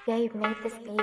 Dave made this beat.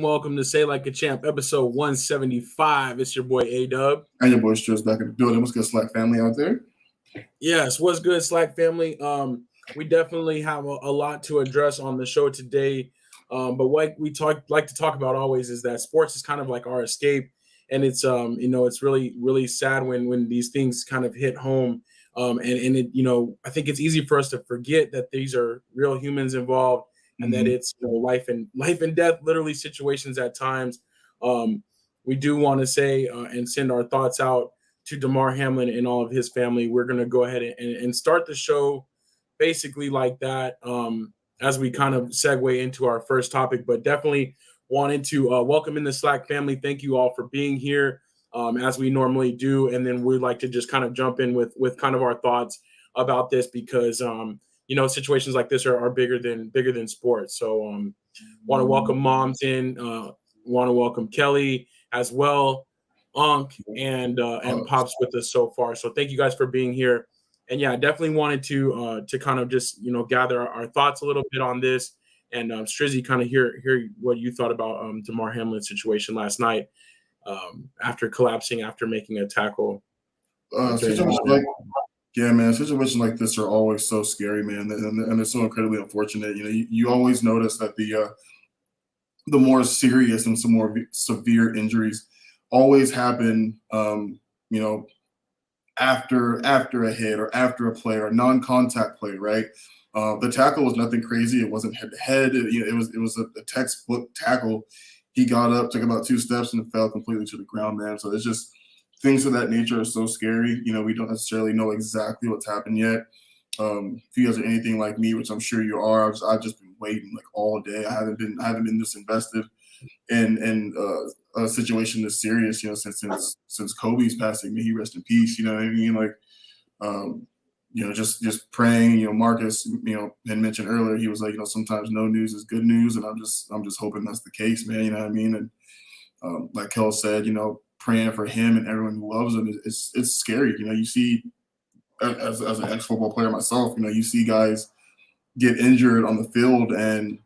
Welcome to Say Like a Champ, episode 175. It's your boy A-Dub. And your boy Struz back in the building. What's good, SLAC family out there? Yes, what's good, SLAC family? We definitely have a lot to address on the show today. But what we like to talk about always is that sports is kind of like our escape. And it's it's really sad when these things kind of hit home. And it, I think it's easy for us to forget that these are real humans involved. And that it's life and death, literally situations at times. We do want to say and send our thoughts out to Damar Hamlin and all of his family. We're going to go ahead and start the show basically like that as we kind of segue into our first topic. But definitely wanted to welcome in the SLAC family. Thank you all for being here as we normally do. And then we'd like to just kind of jump in with kind of our thoughts about this because situations like this are bigger than sports. So want to welcome moms in, want to welcome Kelly as well, Unc and Pops with us so far. So thank you guys for being here. And yeah, I definitely wanted to kind of just, gather our thoughts a little bit on this. And Strizzy, kind of hear what you thought about Damar Hamlin's situation last night after collapsing, after making a tackle. Yeah, man, situations like this are always so scary, man, and they're so incredibly unfortunate. You always notice that the more serious and some more severe injuries always happen, after a hit or after a play or non-contact play, right? The tackle was nothing crazy. It wasn't head-to-head. It was a textbook tackle. He got up, took about 2 steps, and fell completely to the ground, man. So it's just things of that nature are so scary. We don't necessarily know exactly what's happened yet. If you guys are anything like me, which I'm sure you are, I've just been waiting like all day. I haven't been this invested in a situation this serious, since Kobe's passing. May he rest in peace. You know what I mean? Like, just praying. Marcus, had mentioned earlier, he was like, sometimes no news is good news, and I'm just hoping that's the case, man. You know what I mean? And like Kel said, praying for him and everyone who loves him. It's scary. You see, as an ex-football player myself, you see guys get injured on the field and,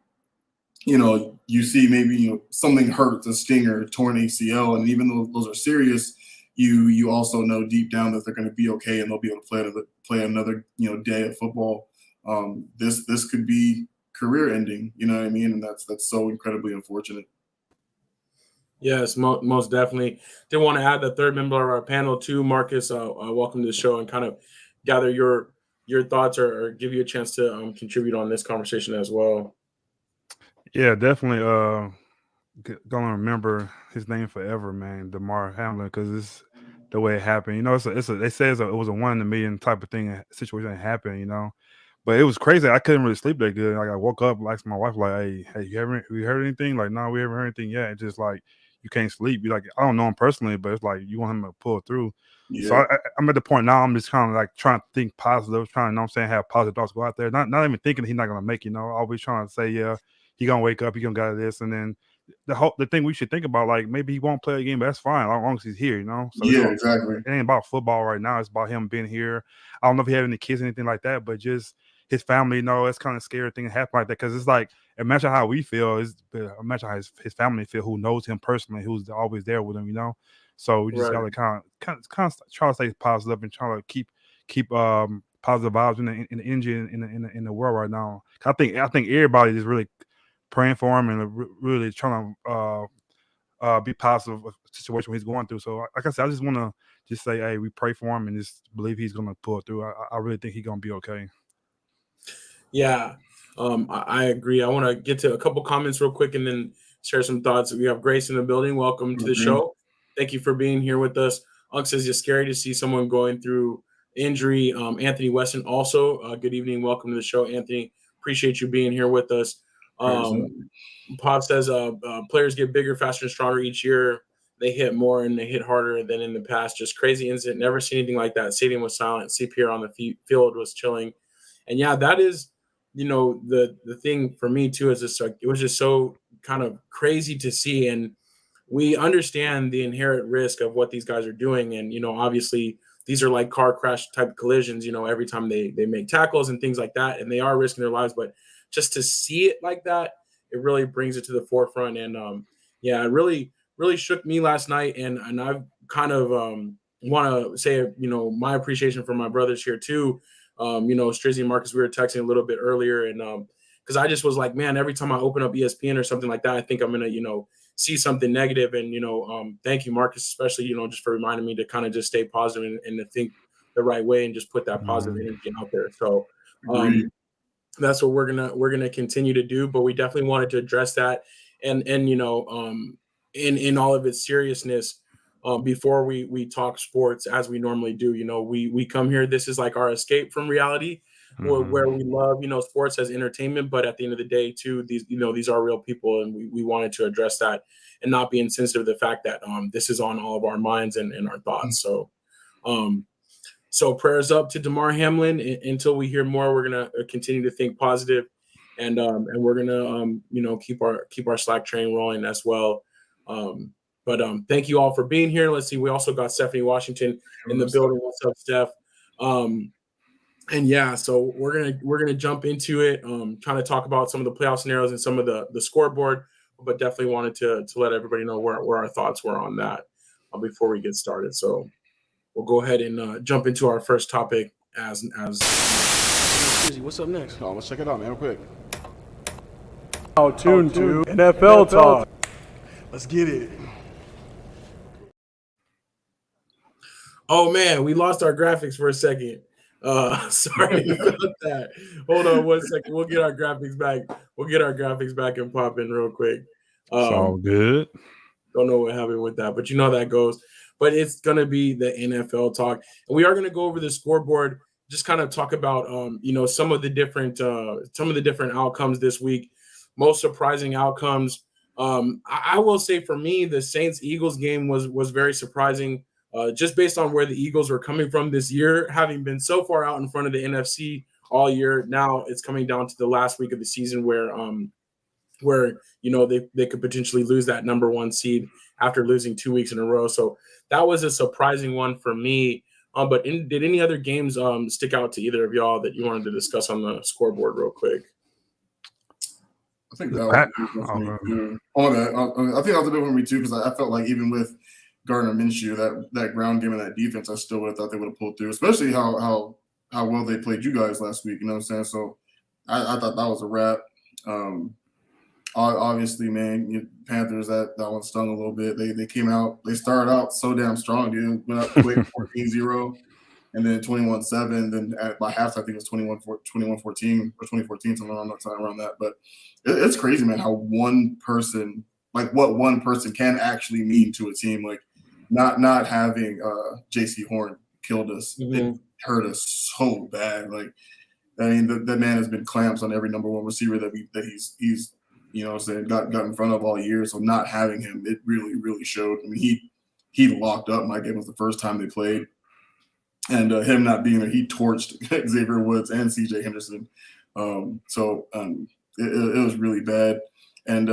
you see maybe, something hurts, a stinger, torn ACL. And even though those are serious, you also know deep down that they're going to be okay and they'll be able to play another, day of football. This could be career ending, you know what I mean? And that's so incredibly unfortunate. Yes, most definitely. Did want to add the third member of our panel too, Marcus. Welcome to the show and kind of gather your thoughts or give you a chance to contribute on this conversation as well. Yeah, definitely. Gonna remember his name forever, man, Damar Hamlin, because it's the way it happened. They say it was a 1 in a million type of situation that happened. But it was crazy. I couldn't really sleep that good. Like I woke up, asked my wife, like, "Hey, you heard anything?" Like, "No, we haven't heard anything yet." It's just like you can't sleep. You're like, I don't know him personally, but it's like you want him to pull through. Yeah. So I'm at the point now. I'm just kind of like trying to think positive, trying, have positive thoughts go out there. Not even thinking he's not gonna make. Always trying to say, yeah, he gonna wake up, he gonna get this, and then the thing we should think about, like maybe he won't play a game, but that's fine as long as he's here. So yeah, exactly. It ain't about football right now. It's about him being here. I don't know if he had any kids or anything like that, but just his family, it's kind of scary thing to happen like that because it's like imagine how we feel, imagine how his family feel who knows him personally, who's always there with him, So we just gotta kind of try to stay positive and try to keep positive vibes in the energy in the world right now. I think everybody is really praying for him and really trying to be positive of the situation he's going through. So like I said, I just want to just say, hey, we pray for him and just believe he's gonna pull it through. I really think he's gonna be okay. Yeah, I agree. I want to get to a couple comments real quick and then share some thoughts. We have Grace in the building. Welcome to the show. Thank you for being here with us. Unk says it's scary to see someone going through injury. Anthony Weston also, good evening. Welcome to the show, Anthony. Appreciate you being here with us. Pop says players get bigger, faster, and stronger each year. They hit more and they hit harder than in the past. Just crazy incident. Never seen anything like that. Stadium was silent. CPR on the field was chilling. And yeah, that is, the thing for me too, is just like, it was just so kind of crazy to see. And we understand the inherent risk of what these guys are doing. And, obviously these are like car crash type collisions, every time they make tackles and things like that, and they are risking their lives. But just to see it like that, it really brings it to the forefront. And it really shook me last night. And I've kind of want to say, my appreciation for my brothers here too. Strizzy and Marcus, we were texting a little bit earlier, and because I just was like, man, every time I open up ESPN or something like that, I think I'm gonna, see something negative. And thank you, Marcus, especially, just for reminding me to kind of just stay positive and to think the right way and just put that positive energy out there. So that's what we're gonna continue to do. But we definitely wanted to address that, and in all of its seriousness, before we talk sports as we normally do. We come here. This is like our escape from reality, where we love sports as entertainment. But at the end of the day, too, these are real people, and we wanted to address that and not be insensitive to the fact that this is on all of our minds and our thoughts. So. So prayers up to Damar Hamlin. Until we hear more, we're gonna continue to think positive, and we're gonna keep our SLAC train rolling as well. But thank you all for being here. Let's see. We also got Stephanie Washington in the building. What's up, Steph? And yeah, so we're gonna jump into it. Trying to talk about some of the playoff scenarios and some of the scoreboard, but definitely wanted to let everybody know where our thoughts were on that before we get started. So. We'll go ahead and jump into our first topic as what's up next? Oh, let's check it out, man, real quick. Tuned to NFL Talk. Let's get it. Oh man, we lost our graphics for a second. Sorry about that. Hold on 1 second. We'll get our graphics back. We'll get our graphics back and pop in real quick. It's all good. Don't know what happened with that, but you know how that goes. But it's going to be the NFL talk. And we are going to go over the scoreboard, just kind of talk about, some of the different outcomes this week, most surprising outcomes. I will say for me, the Saints-Eagles game was very surprising, just based on where the Eagles were coming from this year, having been so far out in front of the NFC all year. Now it's coming down to the last week of the season where they could potentially lose that number one seed after losing 2 weeks in a row. So that was a surprising one for me. But did any other games stick out to either of y'all that you wanted to discuss on the scoreboard real quick? I think that was I think that was a big one for me too, because I felt like even with Gardner Minshew, that ground game and that defense, I still would have thought they would have pulled through, especially how well they played you guys last week. You know what I'm saying? So I thought that was a wrap. Obviously, man, Panthers, that one stung a little bit. They came out, they started out so damn strong, dude. Went up quick 14-0 and then 21-7. Then by half, I think it was 21-14 or 2014, something around that. But it's crazy, man, how one person, like what one person can actually mean to a team. Like not having J.C. Horn killed us. Mm-hmm. It hurt us so bad. Like, I mean, that man has been clamps on every number one receiver that he's got in front of all year. So not having him, it really, really showed. I mean, he locked up my game. Was the first time they played. And him not being there, he torched Xavier Woods and CJ Henderson. It was really bad. And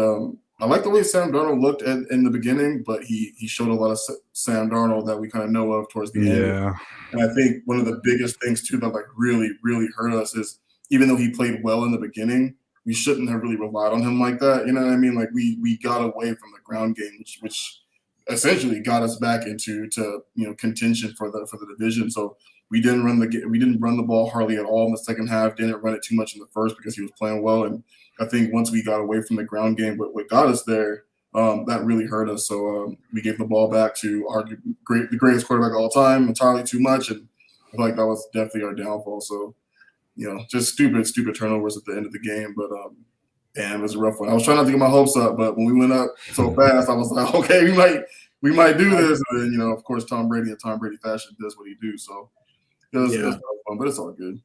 I like the way Sam Darnold looked in the beginning, but he showed a lot of Sam Darnold that we kind of know of towards the end. And I think one of the biggest things too that like really, really hurt us is even though he played well in the beginning, we shouldn't have really relied on him like that. You know what I mean? Like we got away from the ground game, which essentially got us back into contention for the division. So we didn't run the ball hardly at all in the second half. Didn't run it too much in the first because he was playing well. And I think once we got away from the ground game, what got us there, that really hurt us. So we gave the ball back to the greatest quarterback of all time, entirely too much, and I feel like that was definitely our downfall. So. Just stupid turnovers at the end of the game. But, damn, it was a rough one. I was trying not to get my hopes up, but when we went up so fast, I was like, okay, we might do this, and then, of course, Tom Brady in Tom Brady fashion does what he do. So it's fun, but it's all good.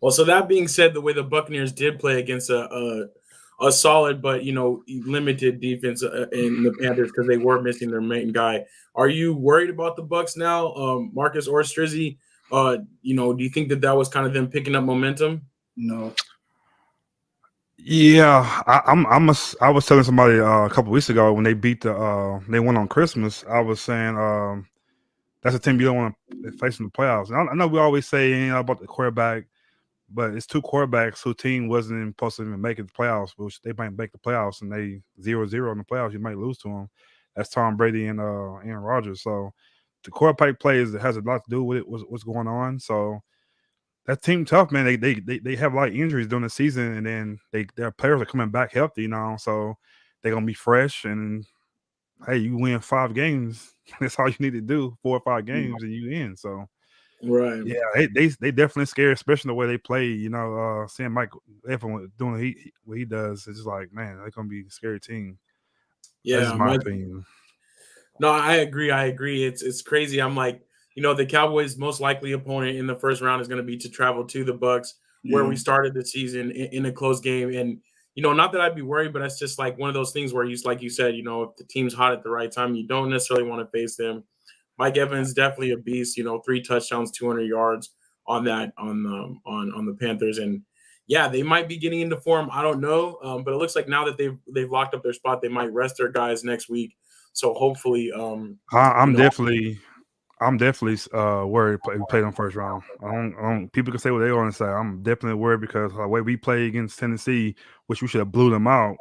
Well, so that being said, the way the Buccaneers did play against a solid but limited defense in the Panthers because they were missing their main guy. Are you worried about the Bucs now, Marcus or Strizzy? Do you think that was kind of them picking up momentum? No. Yeah, I was telling somebody a couple weeks ago when they beat they won on Christmas. I was saying that's a team you don't want to face in the playoffs. And I know we always say about the quarterback, but it's two quarterbacks whose team wasn't even supposed to even make it the playoffs, which they might make the playoffs, and they 0-0 in the playoffs. You might lose to them. That's Tom Brady and Aaron Rodgers. So the quarterback play has a lot to do with it. What's going on? So that team tough, man. They have a lot of injuries during the season, and then their players are coming back healthy now, so they're gonna be fresh. And hey, you win 5 games. That's all you need to do. 4 or 5 games, and you in. So. Right. Yeah, they definitely scary, especially the way they play. Seeing Mike Evans doing what he does, it's just like, man, they're gonna be a scary team. Yeah, that's my opinion. No, I agree. It's crazy. I'm like, the Cowboys' most likely opponent in the first round is going to be to travel to the Bucs, where we started the season in a close game. And not that I'd be worried, but it's just like one of those things where like you said, if the team's hot at the right time, you don't necessarily want to face them. Mike Evans definitely a beast. 3 touchdowns, 200 yards on that on the Panthers, and yeah, they might be getting into form. I don't know, but it looks like now that they've locked up their spot, they might rest their guys next week. So hopefully, I'm definitely worried we played on first round. I don't. People can say what they want to say. I'm definitely worried because the way we play against Tennessee, which we should have blew them out.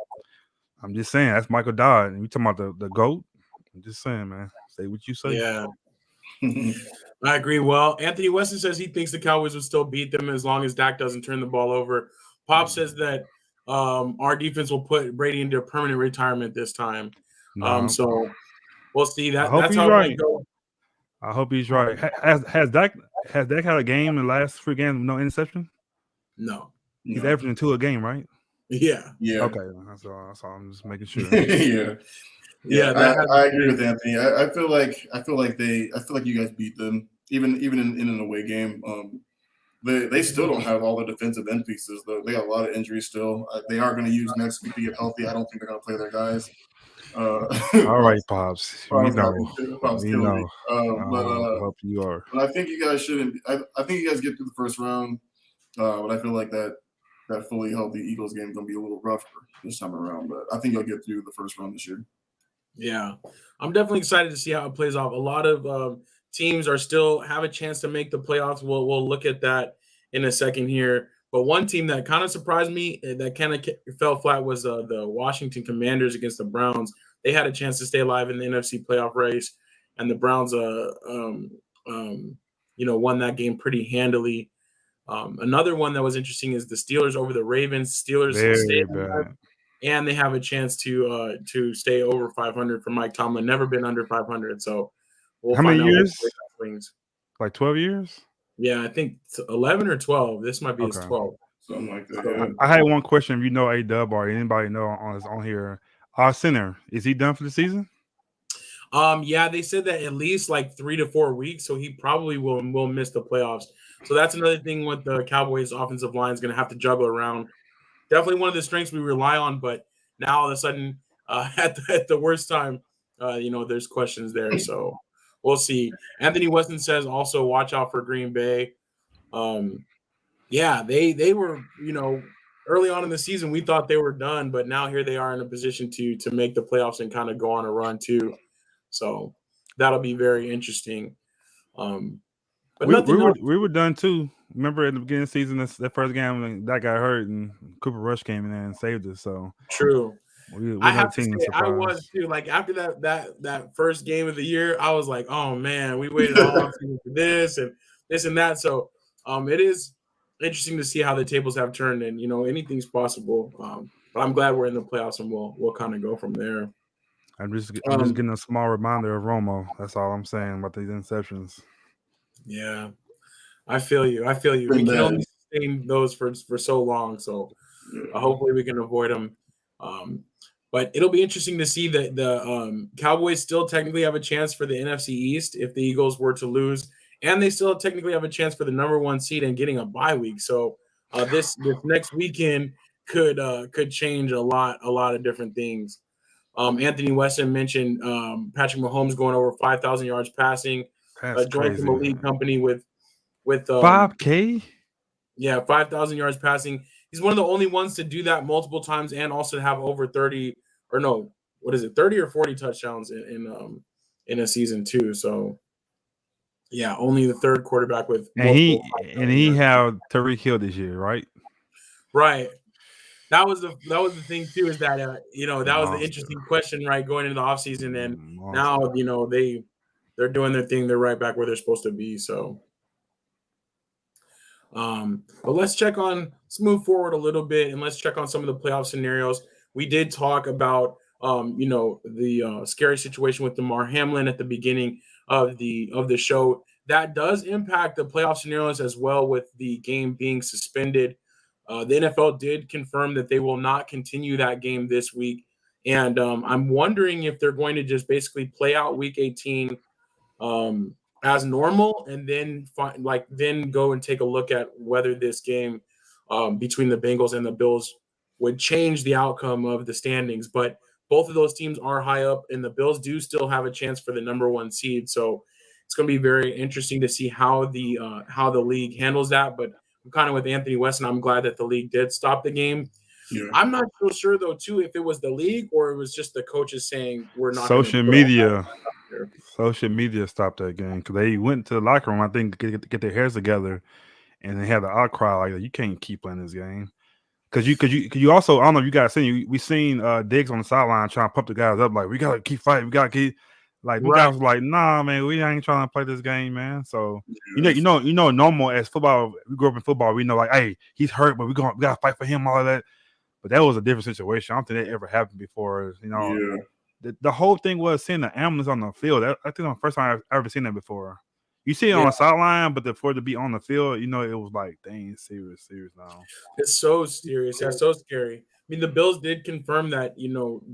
I'm just saying that's Michael Dodd, and we talking about the GOAT. I'm just saying, man. Say what you say. Yeah. I agree. Well, Anthony Weston says he thinks the Cowboys would still beat them as long as Dak doesn't turn the ball over. Pop says that our defense will put Brady into permanent retirement this time. So we'll see. That's how it might go. I hope he's right. Has Dak had a game in the last 3 games with no interception? No. He's averaging 2 a game, right? Yeah. Okay, that's all. I'm just making sure. Yeah. I agree with Anthony. I feel like you guys beat them even in an away game. They still don't have all the defensive end pieces though. They got a lot of injuries still. They are going to use next week to get healthy. I don't think they're going to play their guys. All right, Pops. We know. Pops We know. I hope you are. But I think you guys shouldn't. I think you guys get through the first round. But I feel like that fully healthy Eagles game is going to be a little rougher this time around. But I think you'll get through the first round this year. Yeah, I'm definitely excited to see how it plays off. A lot of teams are still have a chance to make the playoffs. We'll look at that in a second here. But one team that kind of surprised me that kind of fell flat was the Washington Commanders against the Browns. They had a chance to stay alive in the NFC playoff race, and the Browns, won that game pretty handily. Another one that was interesting is the Steelers over the Ravens. Steelers stayed alive, and they have a chance to stay over 500 for Mike Tomlin. Never been under 500, so we'll How find many years? Like 12 years? Yeah, I think 11 or 12. This might be his 12. Something like that. I had one question. If you know A-Dub or anybody know on here, our center, is he done for the season? Yeah, they said that at least like 3 to 4 weeks, so he probably will miss the playoffs. So that's another thing with the Cowboys' offensive line is going to have to juggle around. Definitely one of the strengths we rely on, but now all of a sudden, at the worst time, there's questions there. So we'll see. Anthony Weston says also watch out for Green Bay. Yeah, they were, early on in the season we thought they were done, but now here they are in a position to make the playoffs and kind of go on a run too. So that'll be very interesting. But we were done too. Remember at the beginning of the season, that first game that got hurt and Cooper Rush came in there and saved us. So true. I have to say, I was too. Like after that first game of the year, I was like, oh man, we waited all off season for this and that. So it is interesting to see how the tables have turned, and anything's possible. But I'm glad we're in the playoffs, and we'll kind of go from there. I'm just getting a small reminder of Romo. That's all I'm saying about these interceptions. Yeah, I feel you. We can only sustain those for so long, so hopefully we can avoid them. But it'll be interesting to see that the Cowboys still technically have a chance for the NFC East if the Eagles were to lose, and they still technically have a chance for the number 1 seed and getting a bye week. So this next weekend could change a lot of different things. Anthony Weston mentioned Patrick Mahomes going over 5,000 yards passing. That's Joined crazy. from elite company with 5K. Yeah, 5,000 yards passing. He's one of the only ones to do that multiple times and also to have over 30 or no, what is it, 30 or 40 touchdowns in a season too. So yeah, only the third quarterback with And he multiple 5,000 he yards. had Tyreek Hill this year, right? Right. That was the thing too, is that that was the Monster. interesting question, right? Going into the offseason, and Monster. now they're doing their thing, they're right back where they're supposed to be. So but let's move forward a little bit and let's check on some of the playoff scenarios. We did talk about the scary situation with Damar Hamlin at the beginning of the show. That does impact the playoff scenarios as well, with the game being suspended. The NFL did confirm that they will not continue that game this week, and I'm wondering if they're going to just basically play out Week 18 as normal, and then go and take a look at whether this game between the Bengals and the Bills would change the outcome of the standings. But both of those teams are high up, and the Bills do still have a chance for the number 1 seed. So it's going to be very interesting to see how the league handles that. But I'm kind of with Anthony Weston. I'm glad that the league did stop the game. Yeah. I'm not so sure though, too, if it was the league or it was just the coaches saying we're not. Social media stopped that game because they went to the locker room, I think, to get their hairs together, and they had an outcry like, you can't keep playing this game. Because you also, I don't know if you guys seen, we seen Diggs on the sideline trying to pump the guys up, like, we gotta keep fighting, we gotta keep, like, them guys was like, nah, man, we ain't trying to play this game, man. So normal as football, we grew up in football, we know, like, hey, he's hurt, but we gotta fight for him, all of that. But that was a different situation. I don't think that ever happened before. The whole thing was seeing the ambulance on the field. I think the first time I've ever seen that before. You see it on the sideline, but for it to be on the field, it was like, dang, serious now. It's so serious. That's so scary. I mean, the Bills did confirm that,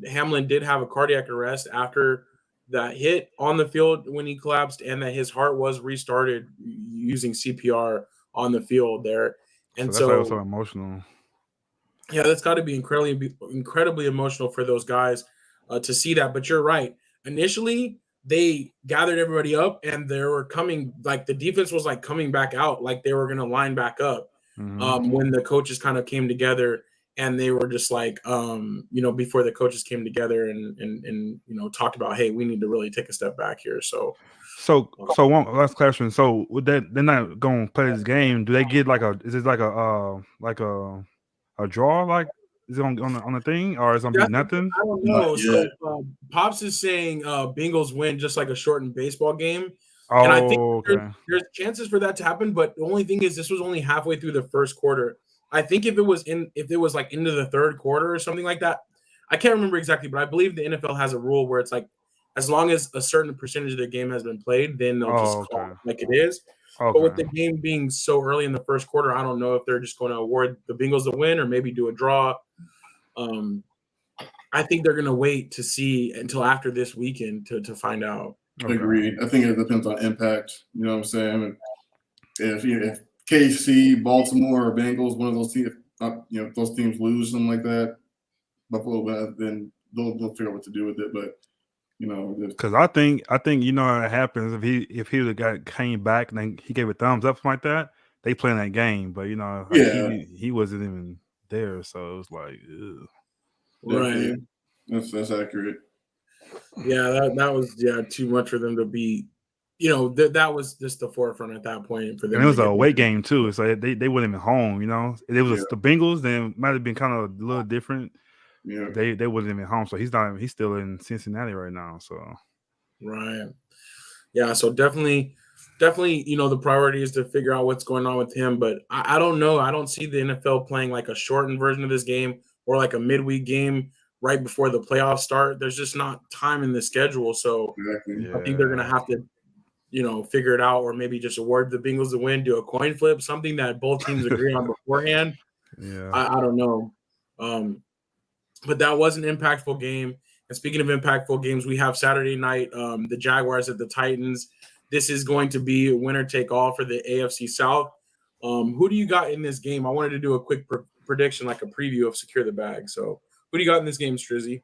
Hamlin did have a cardiac arrest after that hit on the field when he collapsed, and that his heart was restarted using CPR on the field there. And so that's so emotional. Yeah, that's got to be incredibly emotional for those guys to see that. But you're right. Initially, they gathered everybody up, and they were coming, like, the defense was like coming back out, like they were going to line back up when the coaches kind of came together, and they were just like, before the coaches came together and talked about, hey, we need to really take a step back here. So one last question. So with that, they're not going to play this game. Do they get is it like a draw? Like, is it on the thing, or is it gonna be nothing? I don't know. So Pops is saying Bengals win, just like a shortened baseball game. And I think there's chances for that to happen, but the only thing is this was only halfway through the first quarter. I think if it was like into the third quarter or something like that, I can't remember exactly, but I believe the NFL has a rule where it's like, as long as a certain percentage of the game has been played, then they'll just call it like it is. Okay. But with the game being so early in the first quarter, I don't know if they're just going to award the Bengals the win or maybe do a draw. I think they're going to wait to see until after this weekend to find out. Okay. Agreed. I think it depends on impact. You know what I'm saying? If KC, Baltimore, or Bengals, one of those teams, if those teams lose, something like that, Buffalo, then they'll figure out what to do with it. But because I think what happens if he would have came back and then he gave a thumbs up, something like that, they play in that game. But he wasn't even there, so it was like, ew. Right. That's accurate. Yeah, that was too much for them to be. That was just the forefront at that point for them. And it was a away game too, so they weren't even home. It was the Bengals. Then it might have been kind of a little different. Yeah, they wasn't even home, so he's still in Cincinnati right now. So, right, yeah. So definitely, the priority is to figure out what's going on with him. But I don't know. I don't see the NFL playing like a shortened version of this game or like a midweek game right before the playoffs start. There's just not time in the schedule, so I think they're gonna have to, figure it out, or maybe just award the Bengals the win, do a coin flip, something that both teams agree on beforehand. Yeah, I don't know. But that was an impactful game. And speaking of impactful games, we have Saturday night, the Jaguars at the Titans. This is going to be a winner take all for the AFC South. Who do you got in this game? I wanted to do a quick prediction, like a preview of Secure the Bag. So who do you got in this game, Strizzy?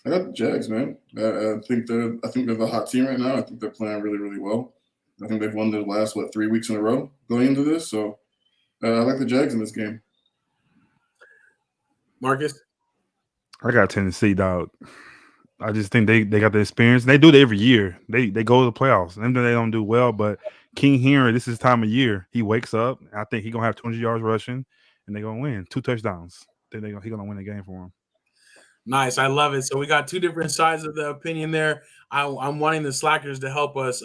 I got the Jags, man. I think they're the hot team right now. I think they're playing really, really well. I think they've won their last 3 weeks in a row going into this. So I like the Jags in this game. Marcus? I got Tennessee, dog. I just think they got the experience. They do it every year. They go to the playoffs. Even though they don't do well, but King Henry, this is his time of year. He wakes up. I think he's gonna have 200 yards rushing, and they're gonna win 2 touchdowns. I think he's gonna win the game for him. Nice, I love it. So we got two different sides of the opinion there. I'm wanting the Slackers to help us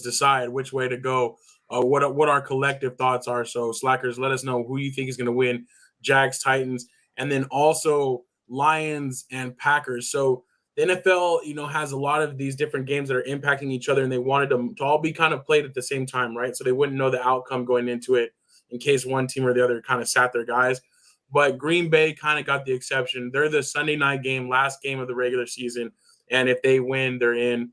decide which way to go. What our collective thoughts are. So Slackers, let us know who you think is going to win. Jags, Titans, and then also Lions and Packers. So the NFL, has a lot of these different games that are impacting each other, and they wanted them to all be kind of played at the same time, right? So they wouldn't know the outcome going into it in case one team or the other kind of sat their guys. But Green Bay kind of got the exception. They're the Sunday night game, last game of the regular season, and if they win, they're in.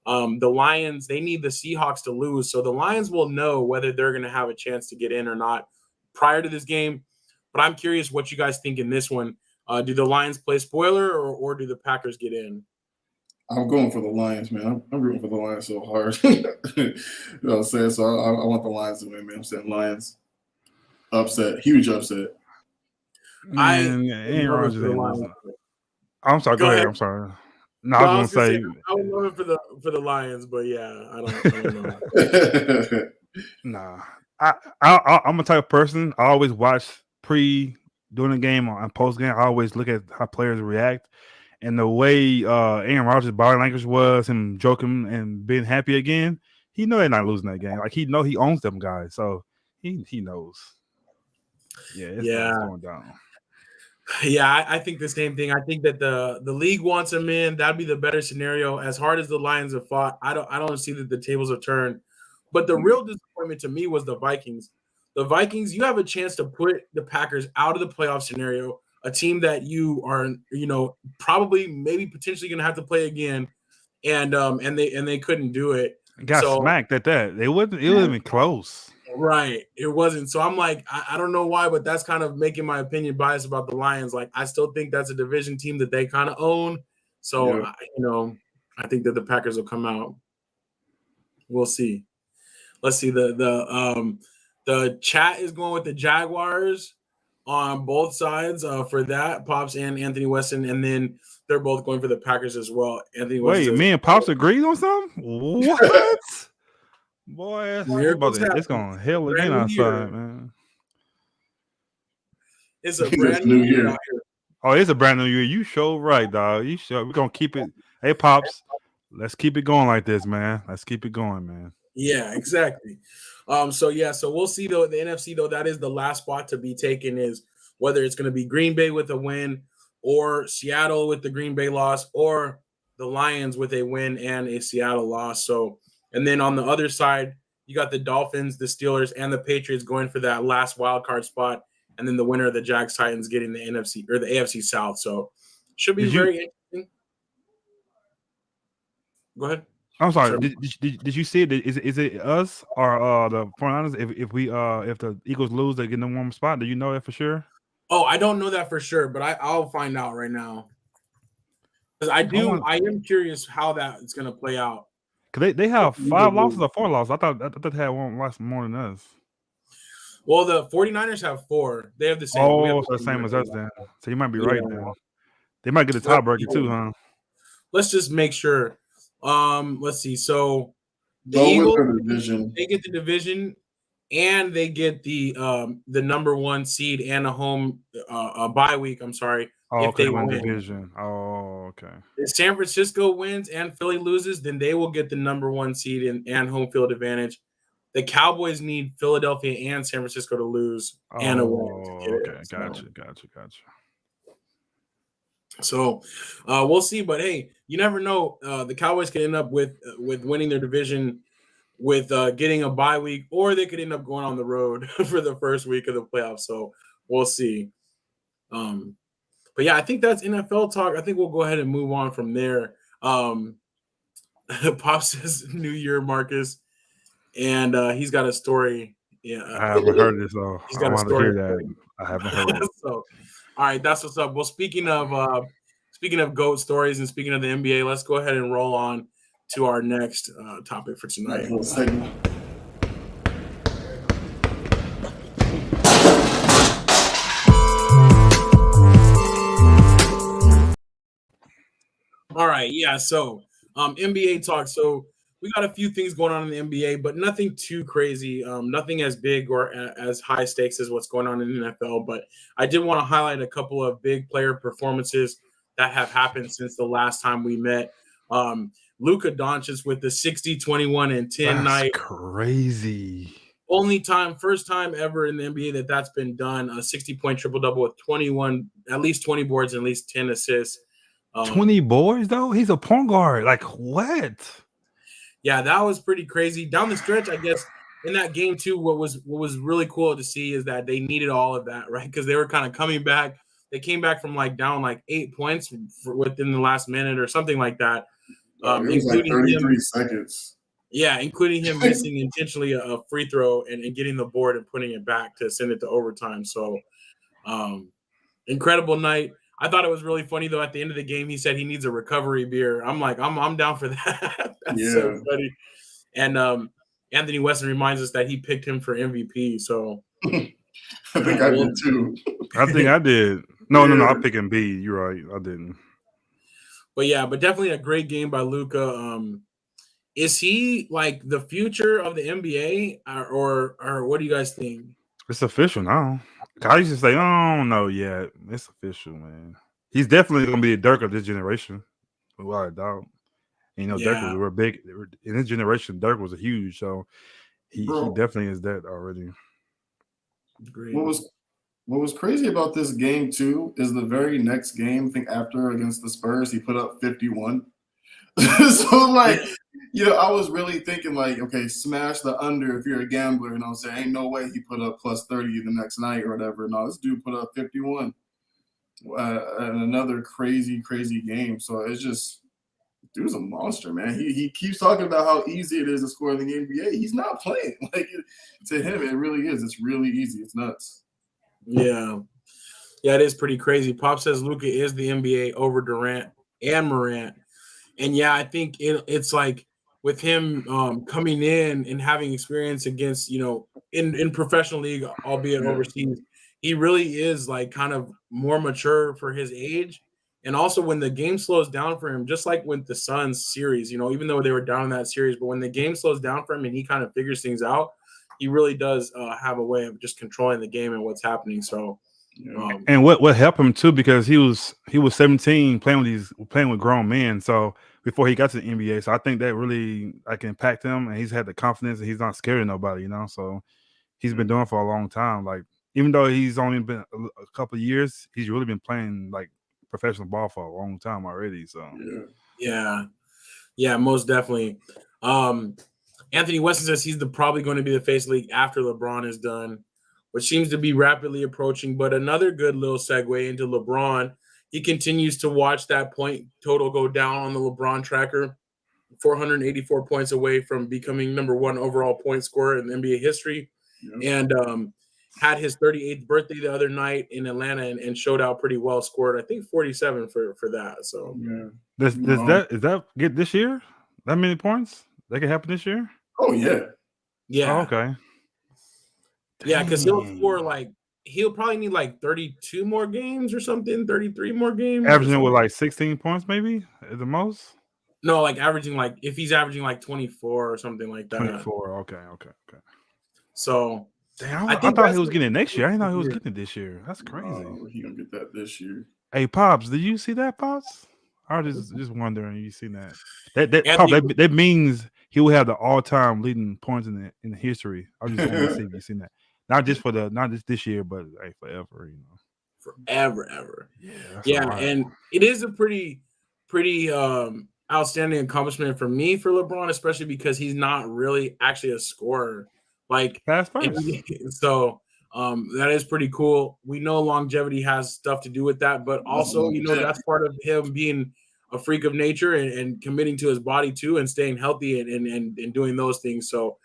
The Lions, they need the Seahawks to lose, so the Lions will know whether they're going to have a chance to get in or not prior to this game. But I'm curious what you guys think in this one. Do the Lions play spoiler, or do the Packers get in? I'm going for the Lions, man. I'm rooting for the Lions so hard. You know what I'm saying? So I want the Lions to win, man. I'm saying Lions. Upset. Huge upset. Aaron Rodgers ain't losing. I'm sorry. Go ahead. I'm sorry. No, I was gonna say I would love it for the Lions, but yeah, I don't know. Nah, I'm a type of person. I always watch during the game and post game. I always look at how players react, and the way Aaron Rodgers' body language was, him joking and being happy again. He know they're not losing that game. Like he owns them guys, so he knows. Yeah, it's going down. Yeah, I think the same thing. I think that the league wants him in. That'd be the better scenario. As hard as the Lions have fought, I don't see that the tables have turned. But the real disappointment to me was the Vikings. The Vikings, you have a chance to put the Packers out of the playoff scenario, a team that you are, probably maybe potentially going to have to play again, and they couldn't do it. Got smacked at that. It wasn't even close. Right. It wasn't. So I'm like, I don't know why, but that's kind of making my opinion biased about the Lions. Like, I still think that's a division team that they kind of own. So, I think that the Packers will come out. We'll see. Let's see. The chat is going with the Jaguars on both sides for that, Pops and Anthony Weston. And then they're both going for the Packers as well. Anthony Weston. Wait, me and Pops agreed on something? What? Boy, it's going to hell again outside, man. It's a brand new year. Oh, it's a brand new year. You sure right, dog. You sure. We're going to keep it. Hey, Pops, let's keep it going like this, man. Let's keep it going, man. Yeah, exactly. So we'll see, though. The NFC, though, that is the last spot to be taken, is whether it's going to be Green Bay with a win, or Seattle with the Green Bay loss, or the Lions with a win and a Seattle loss. So, and then on the other side, you got the Dolphins, the Steelers, and the Patriots going for that last wild card spot, and then the winner of the Jags Titans getting the NFC or the AFC South. So, should be very interesting. Go ahead. I'm sorry. Sure. Did you see it? Is it us or the 49ers? If the Eagles lose, they get in the warm spot. Do you know that for sure? Oh, I don't know that for sure, but I'll find out right now. Because I am curious how that is going to play out. Because they have 5 losses or 4 losses. I thought they had one loss more than us. Well, the 49ers have 4. They have the same. Oh, so the same as us then. So you might be right now. They might get a tiebreaker too, huh? Let's just make sure. Let's see. So the Eagles, they get the division, and they get the number 1 seed and a home bye week. I'm sorry. If they win the division. Oh, okay. If San Francisco wins and Philly loses, then they will get the number 1 seed and home field advantage. The Cowboys need Philadelphia and San Francisco to lose and a win to get it. Gotcha. So we'll see. But hey, you never know. The Cowboys could end up with winning their division, with getting a bye week, or they could end up going on the road for the first week of the playoffs. So we'll see. But yeah, I think that's NFL talk. I think we'll go ahead and move on from there. Pop says New Year, Marcus, and he's got a story. Yeah, I haven't heard this, so he's I got a want to story. hear that. I haven't heard it. So, all right, that's what's up. Well, speaking of GOAT stories and speaking of the NBA, let's go ahead and roll on to our next topic for tonight. Nice little segment. All right, yeah. So, NBA talk. So we got a few things going on in the NBA, but nothing too crazy. Nothing as big or as high stakes as what's going on in the NFL. But I did want to highlight a couple of big player performances that have happened since the last time we met. Luka Doncic with the 60, 21, and 10 That's night. crazy. First time ever in the NBA that's been done. A 60-point triple-double with 21, at least 20 boards and at least 10 assists. 20 boards, though? He's a point guard. Like, what? Yeah, that was pretty crazy. Down the stretch, I guess, in that game, too, what was really cool to see is that they needed all of that, right? Because they were kind of coming back. They came back from, down 8 points within the last minute or something like that. It was like 33 seconds. Yeah, including him missing intentionally a free throw and getting the board and putting it back to send it to overtime. So, incredible night. I thought it was really funny, though. At the end of the game, he said he needs a recovery beer. I'm like, I'm down for that. That's so funny. And Anthony Weston reminds us that he picked him for MVP. So I think I did too. I think I did. No, I'm picking B. You're right. I didn't. But definitely a great game by Luka. Is he the future of the NBA, or what do you guys think? It's official now. I used to say, I don't know yet. It's official, man. He's definitely going to be a Dirk of this generation, without a doubt. Dirk was big in his generation. Dirk was a huge, so he definitely is that already. Great. What was crazy about this game too is the very next game, I think after against the Spurs, he put up 51. So I was really thinking okay, smash the under if you're a gambler, and I was saying, ain't no way he put up plus 30 the next night or whatever. No, this dude put up 51. And another crazy game. So it's just, dude's a monster, man. He keeps talking about how easy it is to score in the NBA. He's not playing. To him, it really is. It's really easy. It's nuts. Yeah, it is pretty crazy. Pop says Luka is the NBA over Durant and Morant. And yeah, I think it's with him coming in and having experience against, in professional league, albeit overseas, he really is kind of more mature for his age. And also when the game slows down for him, just like with the Suns series, even though they were down in that series, but when the game slows down for him and he kind of figures things out, he really does have a way of just controlling the game and what's happening. So, and what helped him too, because he was 17 playing with grown men. So before he got to the NBA, so I think that really impact him, and he's had the confidence and he's not scared of nobody, So he's been doing it for a long time. Even though he's only been a couple of years, he's really been playing professional ball for a long time already. So yeah, most definitely. Anthony Weston says he's probably going to be the face of the league after LeBron is done, which seems to be rapidly approaching. But another good little segue into LeBron. He continues to watch that point total go down on the LeBron tracker, 484 points away from becoming number one overall point scorer in NBA history. Yeah. And had his 38th birthday the other night in Atlanta and showed out pretty well, scored, I think, 47 for that. So is that get this year? That many points? That can happen this year? Oh, yeah. Yeah. Oh, okay. Yeah, because he'll score he'll probably need 32 more games or something, 33 more games. Averaging with 16 points maybe at the most? No, averaging if he's averaging 24 or something like that. 24, okay. So damn, I thought he was getting it next year. I didn't know he was getting it this year. That's crazy. He gonna get that this year. Hey, Pops, did you see that, Pops? I was just wondering, you seen that? That means he will have the all-time leading points in the history. I was just want to see if you seen that. Not just this year, but forever, Forever, ever. Yeah, and it is a pretty outstanding accomplishment for LeBron, especially because he's not really actually a scorer. Pass first. So That is pretty cool. We know longevity has stuff to do with that, but also, that's part of him being a freak of nature and committing to his body too, and staying healthy and doing those things. So,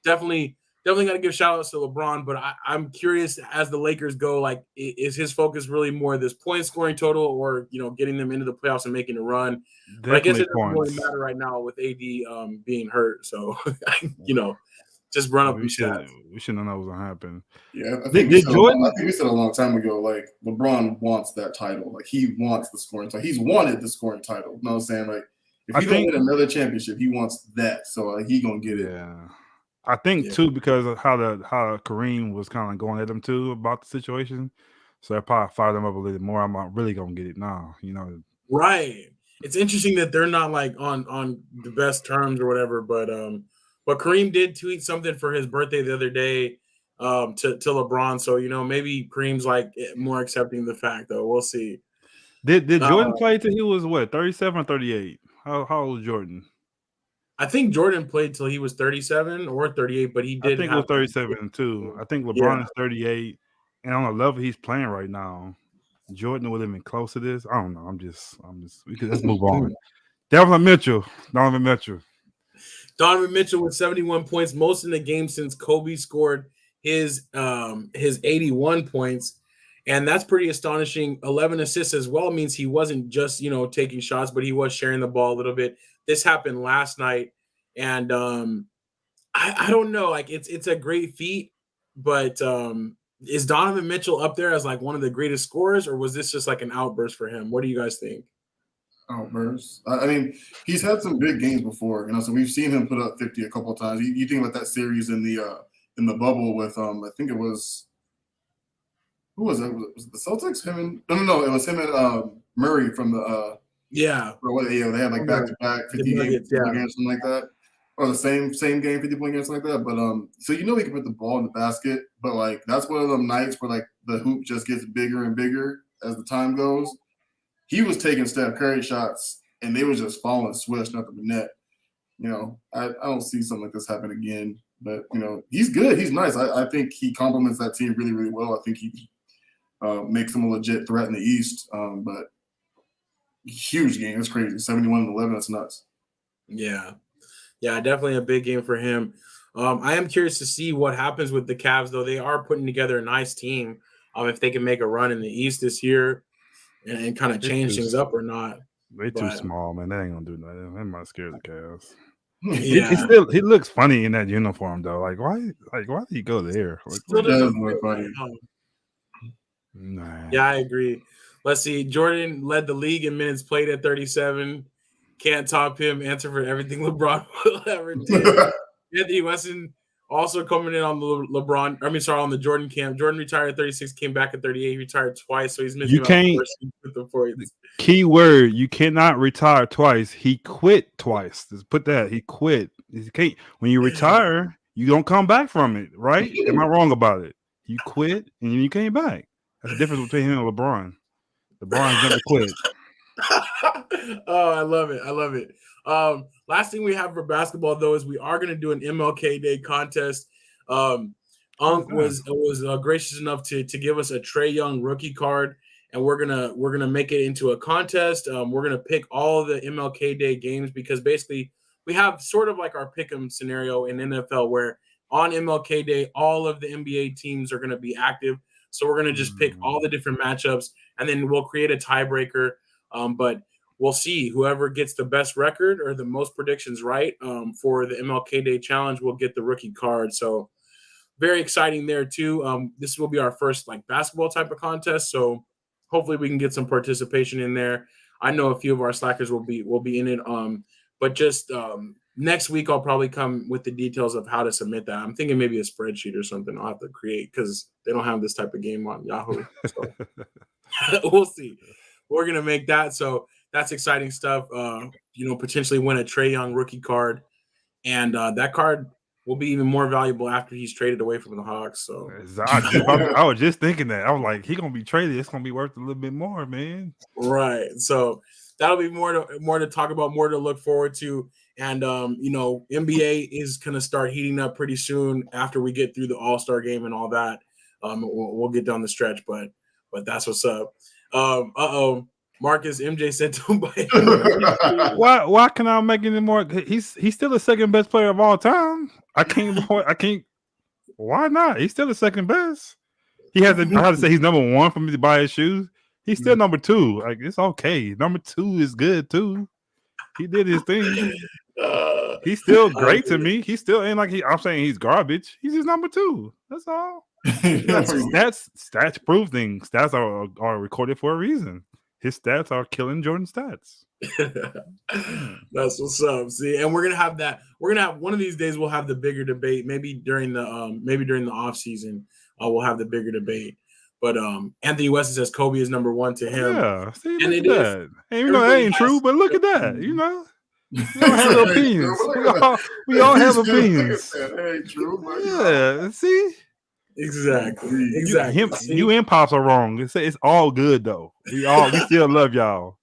definitely got to give shout outs to LeBron. But I'm curious, as the Lakers go, like, is his focus really more this point scoring total, or getting them into the playoffs and making a run? Definitely but I guess it doesn't points. really matter right now with AD being hurt. So, just run up. We should have known that was gonna happen. Yeah, I Did think Jordan? we said a long time ago, like, LeBron wants that title. Like, he wants the scoring title. He's wanted the scoring title. You know what I'm saying? Like, if he don't win another championship, he wants that. So, like, he gonna get it. Yeah. I think too, because of how Kareem was kind of going at him too about the situation. So that probably fired him up a little more. I'm not really gonna get it now, Right. It's interesting that they're not like on the best terms or whatever, but Kareem did tweet something for his birthday the other day to LeBron. So maybe Kareem's like more accepting the fact, though. We'll see. Did Jordan play till he was what, 37 or 38? How old was Jordan? I think Jordan played till he was 37 or 38, but he did. I think it was 37 too. I think LeBron is 38, and on the level he's playing right now, Jordan would have been close to this. I don't know. Let's move on. Donovan Mitchell with 71 points, most in the game since Kobe scored his 81 points. And that's pretty astonishing. 11 assists as well means he wasn't just, taking shots, but he was sharing the ball a little bit. This happened last night. And I don't know. Like, it's a great feat, but is Donovan Mitchell up there as like one of the greatest scorers, or was this just like an outburst for him? What do you guys think? Outburst. I mean, he's had some big games before, so we've seen him put up 50 a couple of times. You think about that series in the bubble with I think it was, who was it? Was it the Celtics? No, it was him and Murray from the they had like back-to-back 50 games, something like that, or the same game 50 point games, something like that. But so he can put the ball in the basket, but like that's one of them nights where like the hoop just gets bigger and bigger as the time goes. He was taking Steph Curry shots, and they were just falling swish, nothing but net. I don't see something like this happen again. But, he's good. He's nice. I think he complements that team really, really well. I think he makes them a legit threat in the East. But huge game. It's crazy. 71-11. That's nuts. Yeah, definitely a big game for him. I am curious to see what happens with the Cavs, though. They are putting together a nice team. If they can make a run in the East this year and kind of change things up or not. They too small, man. They ain't gonna do nothing. They might scare the Cavs. Yeah. He looks funny in that uniform though. Like why did he go there? Like, still doesn't look funny. Nah. Yeah, I agree. Let's see. Jordan led the league in minutes played at 37. Can't top him. Answer for everything LeBron will ever do. Anthony Weston also coming in on the on the Jordan camp. Jordan retired at 36, came back at 38. He retired twice, so he's missing the points. Key word: you cannot retire twice. He quit twice. Just put that. He quit. You can't. When you retire, you don't come back from it, right? Am I wrong about it? You quit and you came back. That's the difference between him and LeBron. LeBron never quit. Oh, I love it. Last thing we have for basketball, though, is we are going to do an MLK Day contest. Unc was gracious enough to give us a Trae Young rookie card, and we're gonna make it into a contest. We're gonna pick all of the MLK Day games because basically we have sort of like our pick'em scenario in NFL where on MLK Day all of the NBA teams are gonna be active. So we're gonna just pick all the different matchups, and then we'll create a tiebreaker. But we'll see whoever gets the best record or the most predictions right for the MLK Day challenge will get the rookie card. So very exciting there too. This will be our first like basketball type of contest. So hopefully we can get some participation in there. I know a few of our slackers will be in it. But just next week I'll probably come with the details of how to submit that. I'm thinking maybe a spreadsheet or something I'll have to create because they don't have this type of game on Yahoo. So we'll see. We're gonna make that. So that's exciting stuff. Potentially win a Trae Young rookie card, and that card will be even more valuable after he's traded away from the Hawks. So I was just thinking that. I was like, he's gonna be traded. It's gonna be worth a little bit more, man. Right. So that'll be more to talk about, more to look forward to. And NBA is gonna start heating up pretty soon after we get through the All-Star game and all that. We'll get down the stretch, but that's what's up. Marcus, MJ said don't buy. Why can I make any more? He's still the second best player of all time. I can't. Why not? He's still the second best. I have to say he's number one for me to buy his shoes. He's still number two. Like, it's okay. Number two is good too. He did his thing. He's still great to me. He still ain't like I'm saying he's garbage. He's just number two. That's all. Stats prove things. Stats are recorded for a reason. His stats are killing Jordan's stats. That's what's up. See, and we're gonna have that. We're gonna have one of these days. We'll have the bigger debate. Maybe during the off season, we'll have the bigger debate. But Anthony West says Kobe is number one to him. Yeah, see, and look at that. And that ain't true, but look at that. We all have opinions. We all have opinions. That ain't true. Yeah, see. Exactly. You and Pops are wrong. It's all good though. We still love y'all.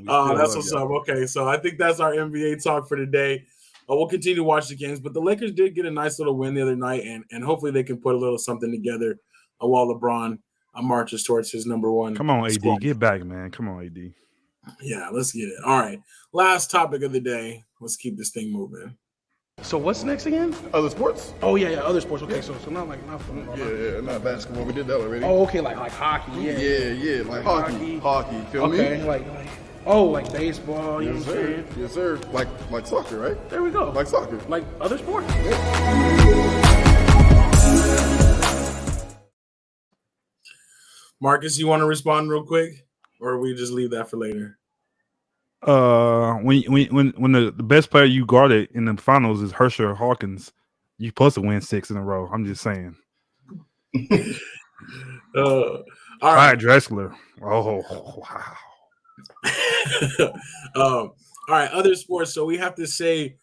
That's what's up. Okay, so I think that's our NBA talk for today. We'll continue to watch the games, but the Lakers did get a nice little win the other night, and hopefully they can put a little something together while LeBron marches towards his number one. Come on, AD, squad. get back, man. Come on, AD. Yeah, let's get it. All right, last topic of the day. Let's keep this thing moving. So what's next again? Other sports? Oh yeah, other sports. Okay, so not football. Yeah, not basketball. We did that already. Oh, okay, like hockey. Yeah, like hockey. Feel me? Okay, like baseball. You know what I'm saying? Yes, sir. Like soccer, right? There we go. Like soccer. Like other sports. Marcus, you want to respond real quick, or we just leave that for later? When the best player you guarded in the finals is Herschel Hawkins, you're supposed to win 6 in a row. I'm just saying. All right, Drexler. Oh wow. All right, other sports. So we have to say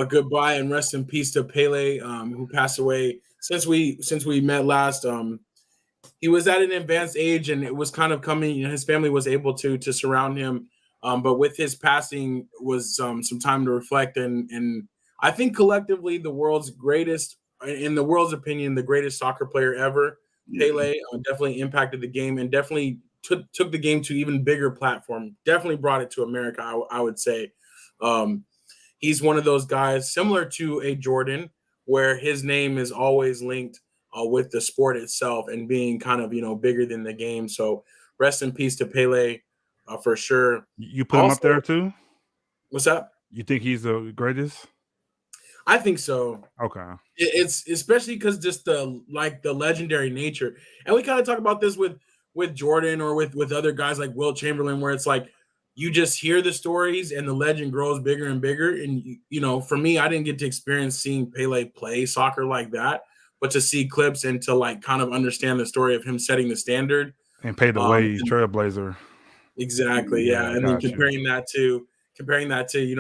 goodbye and rest in peace to Pele, who passed away since we met last. He was at an advanced age, and it was kind of coming. His family was able to surround him. But with his passing was some time to reflect, and I think collectively the world's greatest, in the world's opinion, the greatest soccer player ever. Pele definitely impacted the game and definitely took the game to even bigger platform. Definitely brought it to America, I would say. He's one of those guys similar to a Jordan, where his name is always linked with the sport itself and being kind of bigger than the game. So rest in peace to Pele. For sure. You put him up there too? What's that? You think he's the greatest? I think so. Okay. It's especially because just the legendary nature. And we kind of talk about this with Jordan or with other guys like Wilt Chamberlain, where it's like you just hear the stories and the legend grows bigger and bigger. And, for me, I didn't get to experience seeing Pele play soccer like that, but to see clips and to kind of understand the story of him setting the standard. And pay the way trailblazer. Exactly. Yeah. And then comparing that to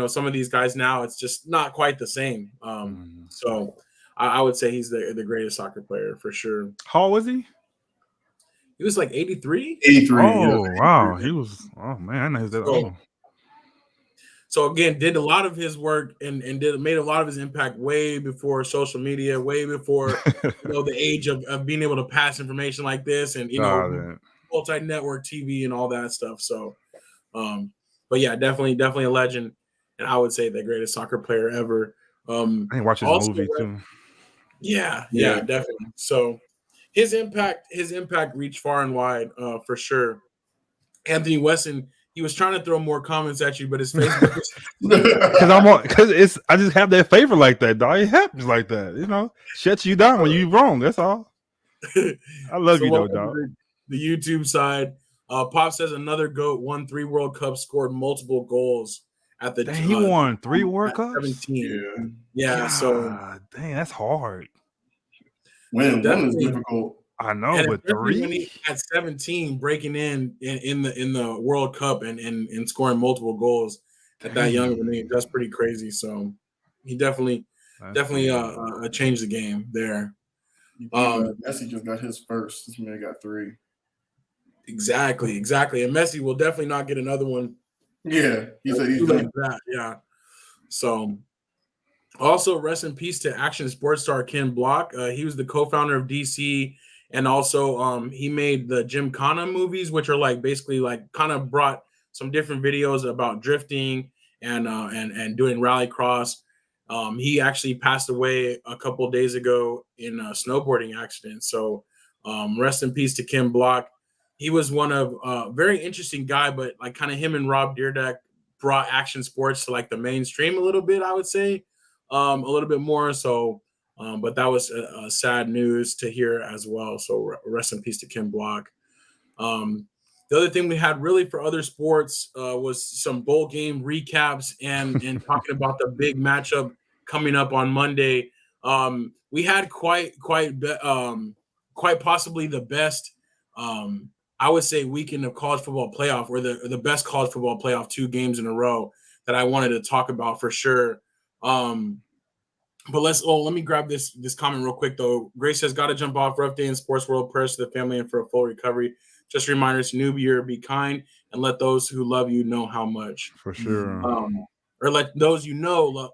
some of these guys now, it's just not quite the same. So I would say he's the greatest soccer player for sure. How old was he? He was like 83. 83. Oh, wow. He was, oh man, I know he's that old. So again, did a lot of his work and made a lot of his impact way before social media, way before the age of being able to pass information like this and multi-network TV and all that stuff. So, but yeah, definitely a legend, and I would say the greatest soccer player ever. I ain't watching the movie too. Yeah, definitely. So his impact reached far and wide, for sure. Anthony Weston, he was trying to throw more comments at you, but his Facebook I just have that favor like that, dog. It happens like that, shuts you down when you're wrong. That's all. I love you though, dog. The YouTube side. Pop says another GOAT won 3 World Cups, scored multiple goals at the he won 3 World Cups? 17. Yeah. So dang, that's hard. One is difficult. I know, but 3 at 17 breaking in the World Cup and scoring multiple goals at that young of an age, that's pretty crazy. So he definitely changed the game there. Messi just got his first. This man got 3. Exactly. And Messi will definitely not get another one Yeah, he said he's Too late done. for that. Yeah. So, also rest in peace to action sports star Ken Block. He was the co-founder of DC, and also he made the Gymkhana movies, which are like basically like kind of brought some different videos about drifting and doing rallycross. He actually passed away a couple of days ago in a snowboarding accident. So rest in peace to Ken Block. He was one of very interesting guy, but like kind of him and Rob Dyrdek brought action sports to like the mainstream a little bit, I would say, a little bit more. So, but that was a sad news to hear as well. So rest in peace to Ken Block. The other thing we had really for other sports was some bowl game recaps and talking about the big matchup coming up on Monday. We had quite possibly the best, I would say, weekend of college football playoff, or the best college football playoff 2 games in a row that I wanted to talk about for sure. But let me grab this comment real quick though. Grace says, "Got to jump off. Rough day in sports world. Prayers to the family and for a full recovery. Just reminders, new year, be kind and let those who love you know how much." For sure. Or let those you know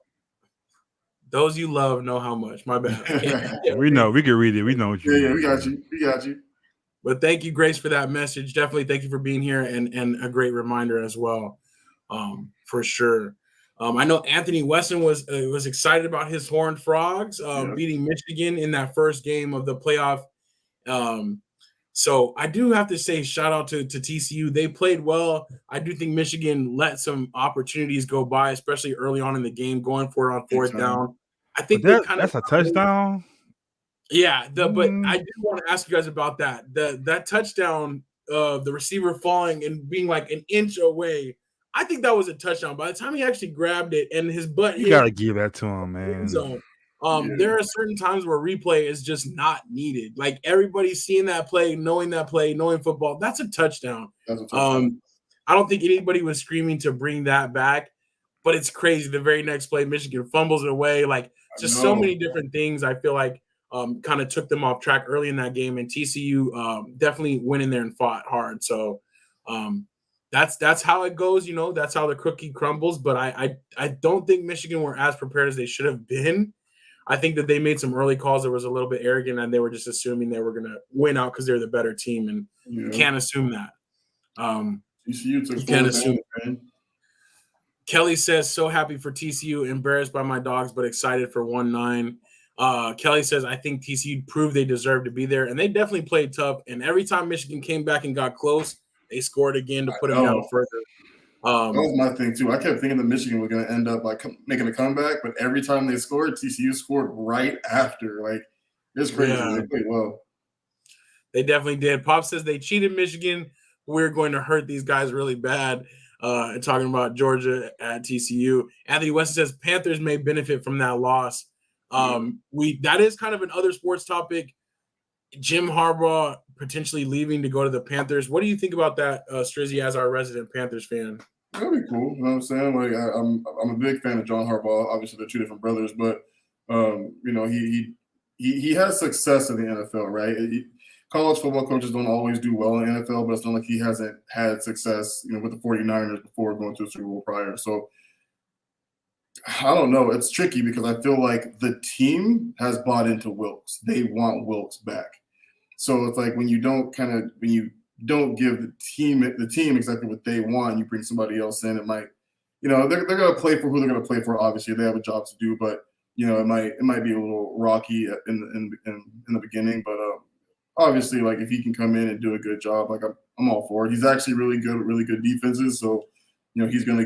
those you love know how much. My bad. We know. We can read it. We know what you Yeah, mean. we got you. We got you. But thank you, Grace, for that message. Definitely thank you for being here and a great reminder as well, for sure. I know Anthony Weston was excited about his Horned Frogs beating Michigan in that first game of the playoff. So I do have to say shout out to TCU. They played well. I do think Michigan let some opportunities go by, especially early on in the game, going for it on 4th down. I think that's a touchdown. Yeah, but I do want to ask you guys about that. That touchdown of the receiver falling and being like an inch away. I think that was a touchdown. By the time he actually grabbed it and his butt, you gotta give that to him, man. So, there are certain times where replay is just not needed. Like everybody's seeing that play, knowing football. That's a touchdown. That's a touchdown. I don't think anybody was screaming to bring that back, but it's crazy. The very next play, Michigan fumbles it away. Like just so many different things. I feel like kind of took them off track early in that game, and TCU definitely went in there and fought hard. So that's how it goes. That's how the cookie crumbles. But I don't think Michigan were as prepared as they should have been. I think that they made some early calls that was a little bit arrogant, and they were just assuming they were going to win out because they're the better team, and you can't assume that. TCU took you can't assume. Kelly says, "So happy for TCU, embarrassed by my dogs, but excited for 1-9." Kelly says, "I think TCU proved they deserved to be there, and they definitely played tough. And every time Michigan came back and got close, they scored again to put them down further." That was my thing too. I kept thinking that Michigan was going to end up like making a comeback, but every time they scored, TCU scored right after. Like it's crazy. Yeah. They played well. They definitely did. Pop says they cheated Michigan. We're going to hurt these guys really bad. And talking about Georgia at TCU. Anthony Weston says Panthers may benefit from that loss. That is kind of an other sports topic. Jim Harbaugh potentially leaving to go to the Panthers. What do you think about that, Strizzy, as our resident Panthers fan? That'd be cool. You know what I'm saying? Like I'm a big fan of John Harbaugh. Obviously, they're 2 different brothers, but he has success in the NFL, right? College football coaches don't always do well in the NFL, but it's not like he hasn't had success, with the 49ers before going to a Super Bowl prior. So I don't know. It's tricky because I feel like the team has bought into Wilkes. They want Wilkes back. So it's like when you don't give the team exactly what they want, you bring somebody else in, it might, they're going to play for who they're going to play for. Obviously, they have a job to do, but it might be a little rocky in the beginning. But obviously, like if he can come in and do a good job, like I'm all for it. He's actually really good with really good defenses, so he's gonna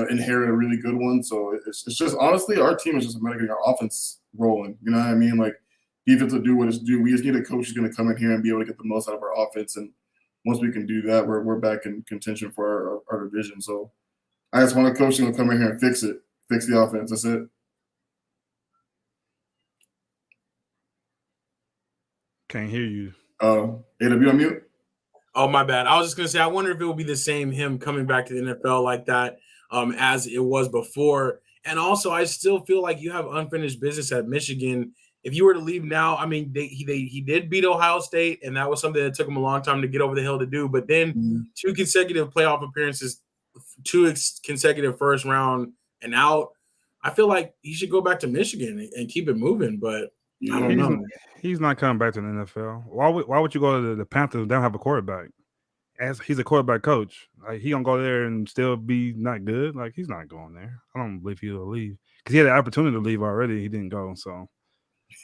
inherit a really good one. So it's just honestly, our team is just getting our offense rolling. You know what I mean? Like defense will do what it's due. We just need a coach who's gonna come in here and be able to get the most out of our offense. And once we can do that, we're back in contention for our division. So I just want a coach who's gonna come in here and fix the offense. That's it. Can't hear you. AW on mute? Oh, my bad. I was just going to say, I wonder if it will be the same, him coming back to the NFL like that as it was before. And also, I still feel like you have unfinished business at Michigan. If you were to leave now, I mean, he did beat Ohio State, and that was something that took him a long time to get over the hill to do. But then 2 consecutive playoff appearances consecutive first round and out. I feel like he should go back to Michigan and keep it moving, but I don't know. He's not coming back to the NFL. Why would you go to the Panthers and don't have a quarterback? As he's a quarterback coach, like he gonna go there and still be not good. Like he's not going there. I don't believe he'll leave because he had the opportunity to leave already. He didn't go, so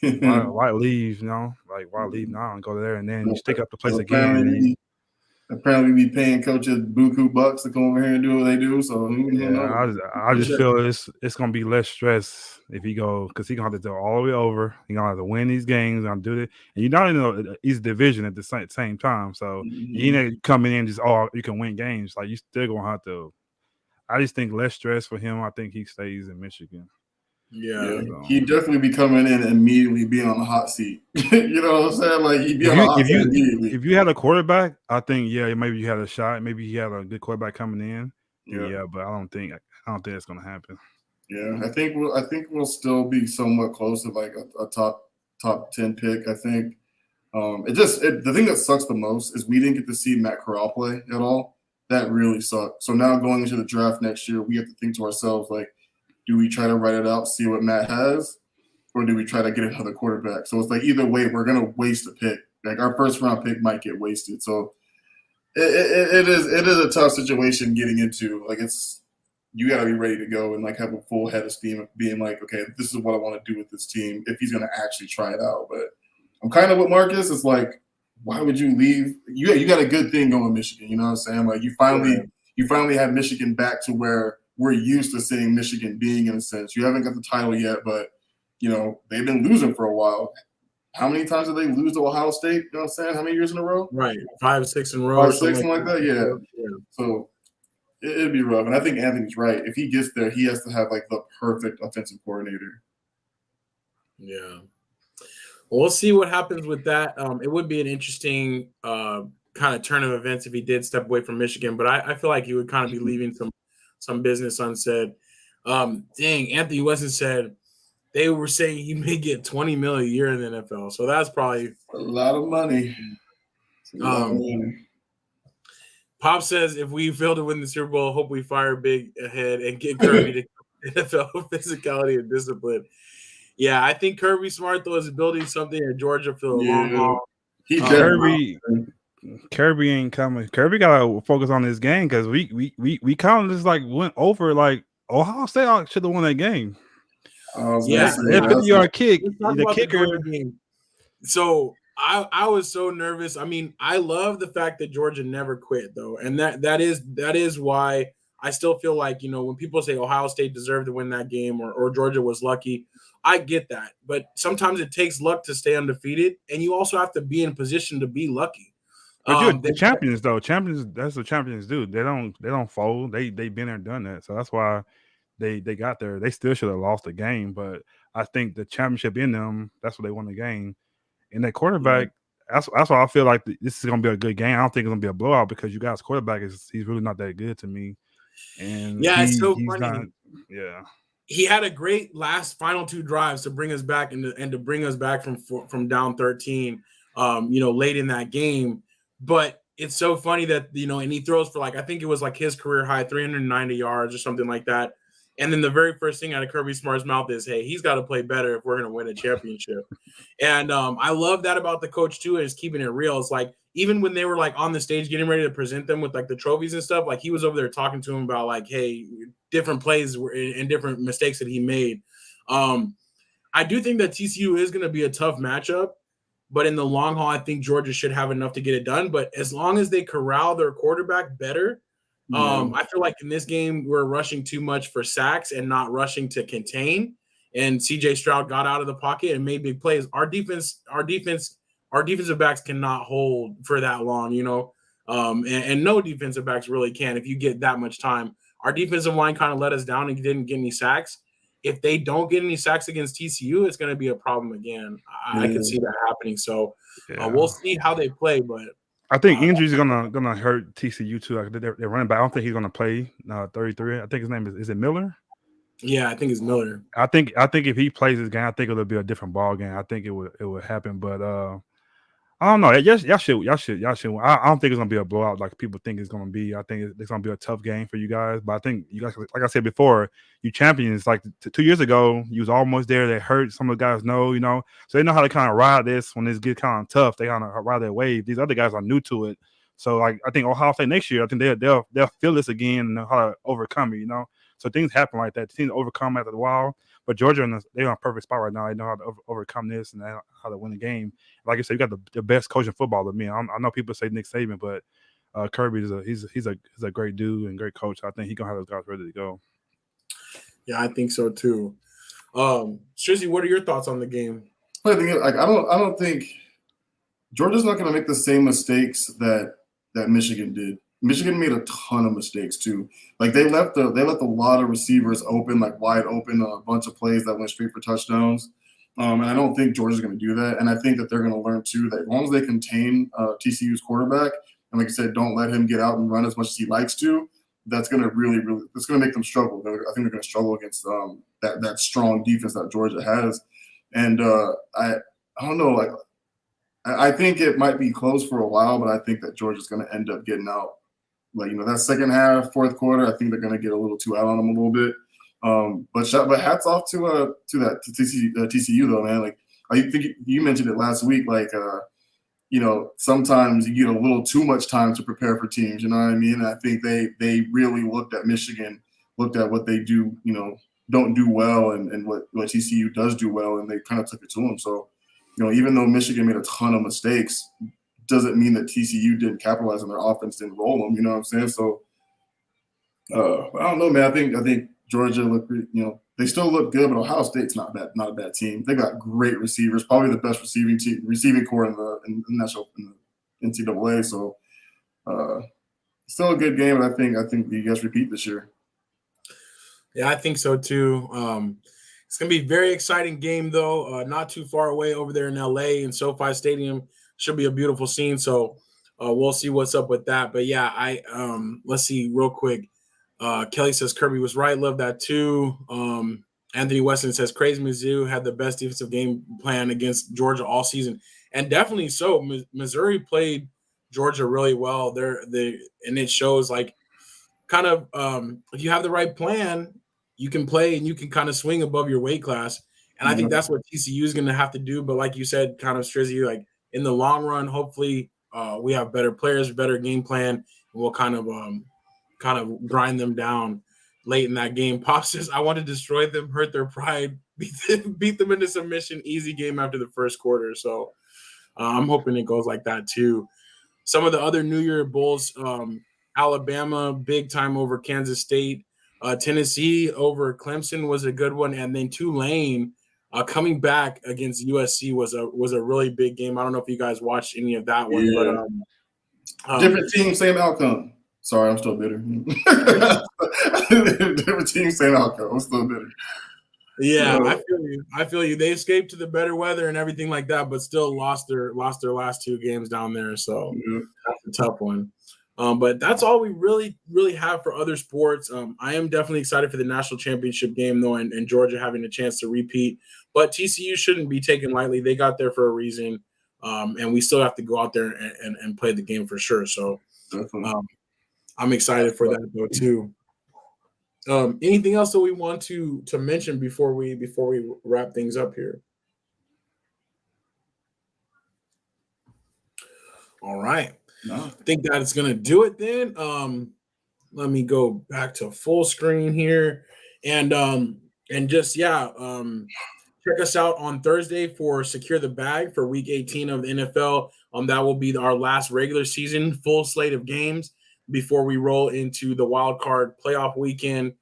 why leave? You know, like why leave now and go there and then you stick up the place again? Apparently, be paying coaches buku bucks to come over here and do what they do. So I just feel it's gonna be less stress if he go because he gonna have to do all the way over. He gonna have to win these games. Gonna do it, and you're not in the East Division at the same time. So you ain't coming in just you can win games. Like you still gonna have to. I just think less stress for him. I think he stays in Michigan. Yeah. He'd definitely be coming in and immediately being on the hot seat. You know what I'm saying? Like he'd be on the hot seat immediately. If you had a quarterback, I think maybe you had a shot. Maybe he had a good quarterback coming in. Yeah, but I don't think that's gonna happen. Yeah, I think we'll still be somewhat close to like a top 10 pick. I think the thing that sucks the most is we didn't get to see Matt Corral play at all. That really sucked. So now going into the draft next year, we have to think to ourselves like, do we try to write it out, see what Matt has, or do we try to get another quarterback? So it's like either way, we're gonna waste a pick. Like our first round pick might get wasted. So it is a tough situation getting into. Like you got to be ready to go and like have a full head of steam of being like, okay, this is what I want to do with this team if he's gonna actually try it out. But I'm kind of with Marcus. It's like, why would you leave? You got a good thing going in Michigan. You know what I'm saying? Like you finally have Michigan back to where we're used to seeing Michigan being in a sense. You haven't got the title yet, but, they've been losing for a while. How many times did they lose to Ohio State? You know what I'm saying? How many years in a row? Right. 5, 6 in a row. 5, 6, something like that, yeah. So it'd be rough. And I think Anthony's right. If he gets there, he has to have, like, the perfect offensive coordinator. Yeah. Well, we'll see what happens with that. It would be an interesting kind of turn of events if he did step away from Michigan, but I feel like he would kind of be leaving some business unsaid. Anthony Weston said they were saying he may get $20 million a year in the NFL, so that's probably a lot of money. Pop says if we fail to win the Super Bowl, hope we fire Big ahead and get Kirby to NFL physicality and discipline. Yeah, I think Kirby Smart though is building something at Georgia for the long haul. Kirby ain't coming. Kirby gotta focus on this game because we kind of just like went over like Ohio State should have won that game. That 50-yard kick, the kicker. So I was so nervous. I mean, I love the fact that Georgia never quit though, and that is why I still feel like when people say Ohio State deserved to win that game or Georgia was lucky, I get that, but sometimes it takes luck to stay undefeated, and you also have to be in position to be lucky. But the champions, though. Champions, that's what champions do. They don't fold. They've been there and done that. So that's why they got there. They still should have lost the game, but I think the championship in them, that's what they won the game. And that quarterback, that's why I feel like this is gonna be a good game. I don't think it's gonna be a blowout because you guys' quarterback he's really not that good to me. And it's so funny. He had a great final 2 drives to bring us back and to bring us back from down 13, late in that game. But it's so funny that, and he throws for I think it was his career high, 390 yards or something like that. And then the very first thing out of Kirby Smart's mouth is, hey, he's got to play better if we're going to win a championship. And I love that about the coach too, is keeping it real. It's like, even when they were on the stage getting ready to present them with the trophies and stuff, he was over there talking to him about hey, different plays and different mistakes that he made. I do think that TCU is going to be a tough matchup. But in the long haul, I think Georgia should have enough to get it done. But as long as they corral their quarterback better, I feel like in this game we're rushing too much for sacks and not rushing to contain. And CJ Stroud got out of the pocket and made big plays. Our defensive backs cannot hold for that long, and no defensive backs really can if you get that much time. Our defensive line kind of let us down and didn't get any sacks. If they don't get any sacks against TCU, it's going to be a problem again. I can see that happening. So we'll see how they play. But I think injuries are gonna hurt TCU too. They're running back. I don't think he's gonna play 33. I think his name is it Miller? Yeah, I think it's Miller. I think if he plays this game, I think it'll be a different ball game. I think it would happen. But I I don't know. Y'all should. I don't think it's gonna be a blowout like people think it's gonna be. I think it's gonna be a tough game for you guys. But I think you guys, like I said before, you champions. Like 2 years ago, you was almost there. They hurt. Some of the guys know, so they know how to kind of ride this when this gets kind of tough. They kind of ride their wave. These other guys are new to it. So like I think Ohio State next year, I think they'll feel this again and know how to overcome it. So things happen like that. Teams overcome after a while. But Georgia, they're in a perfect spot right now. They know how to overcome this and how to win a game. Like I said, you got the best coach in football to me. I know people say Nick Saban, but Kirby he's a great dude and great coach. I think he's gonna have those guys ready to go. Yeah, I think so too. Strizzy, what are your thoughts on the game? I don't think Georgia's not gonna make the same mistakes that Michigan did. Michigan made a ton of mistakes too. Like they left a lot of receivers open, like wide open, a bunch of plays that went straight for touchdowns. And I don't think Georgia's going to do that. And I think that they're going to learn too that as long as they contain TCU's quarterback, and like I said, don't let him get out and run as much as he likes to, that's going to it's going to make them struggle. I think they're going to struggle against that strong defense that Georgia has. And I don't know, like I think it might be close for a while, but I think that Georgia's going to end up getting out. Like, that second half, fourth quarter, I think they're going to get a little too out on them a little bit. But hats off to TCU though, man. Like I think you mentioned it last week. Like sometimes you get a little too much time to prepare for teams. You know what I mean? And I think they really looked at Michigan, looked at what they do, don't do well, and what TCU does do well, and they kind of took it to them. So even though Michigan made a ton of mistakes, doesn't mean that TCU didn't capitalize on their offense, didn't roll them. You know what I'm saying? So I don't know, man. I think Georgia looked, they still look good, but Ohio State's not a bad team. They got great receivers, probably the best receiving core in the national in the NCAA. So still a good game, but I think you guys repeat this year. Yeah, I think so too. It's gonna be a very exciting game though. Not too far away over there in LA in SoFi Stadium. Should be a beautiful scene. So we'll see what's up with that. But yeah, let's see real quick. Kelly says Kirby was right. Love that too. Anthony Weston says Crazy Mizzou had the best defensive game plan against Georgia all season, and definitely so. Missouri played Georgia really well. And it shows like kind of if you have the right plan, you can play and you can kind of swing above your weight class. And I think that's what TCU is going to have to do. But like you said, kind of Strizzy, like in the long run, hopefully we have better players, better game plan, and we'll kind of grind them down late in that game. Pop says, I want to destroy them, hurt their pride, beat them into submission, easy game after the first quarter. So I'm hoping it goes like that too. Some of the other New Year Bowls, Alabama, big time over Kansas State. Tennessee over Clemson was a good one. And then Tulane coming back against USC was a really big game. I don't know if you guys watched any of that one. Yeah. But different team, same outcome. Sorry, I'm still bitter. Different team, same outcome. I'm still bitter. Yeah, I feel you. They escaped to the better weather and everything like that, but still lost their last two games down there. So that's a tough one. But that's all we really, really have for other sports. I am definitely excited for the national championship game, though, and Georgia having a chance to repeat. But TCU shouldn't be taken lightly. They got there for a reason, and we still have to go out there and play the game for sure. So I'm excited for that, though, too. Anything else that we want to mention before we wrap things up here? All right. No. I think that's going to do it then. Let me go back to full screen here and just, check us out on Thursday for Secure the Bag for week 18 of the NFL. That will be our last regular season full slate of games before we roll into the wild card playoff weekend.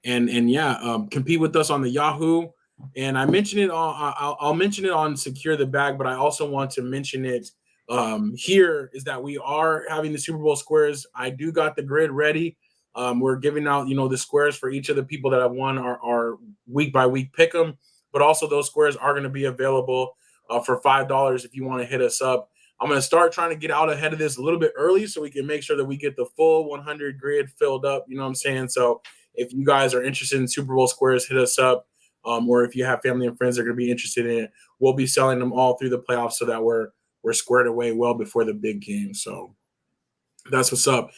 Compete with us on the Yahoo. And I mentioned it I'll mention it on Secure the Bag, but I also want to mention it here is that we are having the Super Bowl squares. I do got the grid ready. We're giving out, the squares for each of the people that have won our week by week pick 'em, but also those squares are going to be available for $5 if you want to hit us up. I'm going to start trying to get out ahead of this a little bit early so we can make sure that we get the full 100 grid filled up. You know what I'm saying? So if you guys are interested in Super Bowl squares, hit us up. or if you have family and friends that are going to be interested in it, we'll be selling them all through the playoffs so that we're squared away well before the big game. So that's what's up.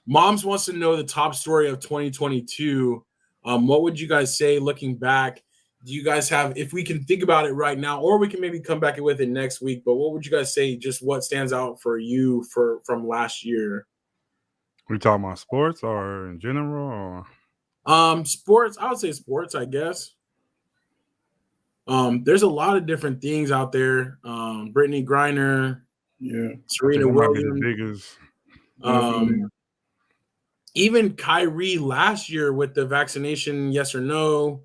Moms wants to know the top story of 2022. What would you guys say looking back? Do you guys have, if we can think about it right now, or we can maybe come back with it next week, but what would you guys say, just what stands out for you from last year? We talking about sports or in general, or Sports, I would say sports, I guess. There's a lot of different things out there. Brittany Griner, Serena Williams, the biggest. Even Kyrie last year with the vaccination, yes or no.